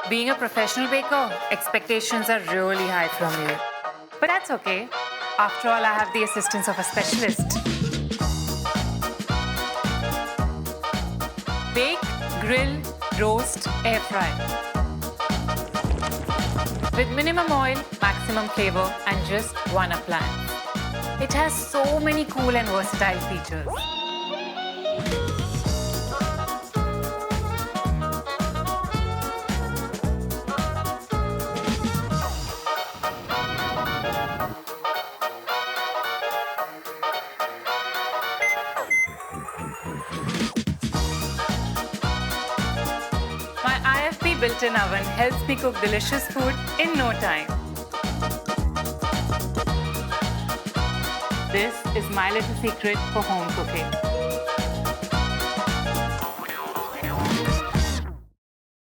Being a professional baker, expectations are really high from you. But that's okay. After all, I have the assistance of a specialist. Bake, grill, roast, air fry. With minimum oil, maximum flavor, and just one appliance. It has so many cool and versatile features. My IFB Built-In Oven helps me cook delicious food in no time. This is my little secret for home cooking.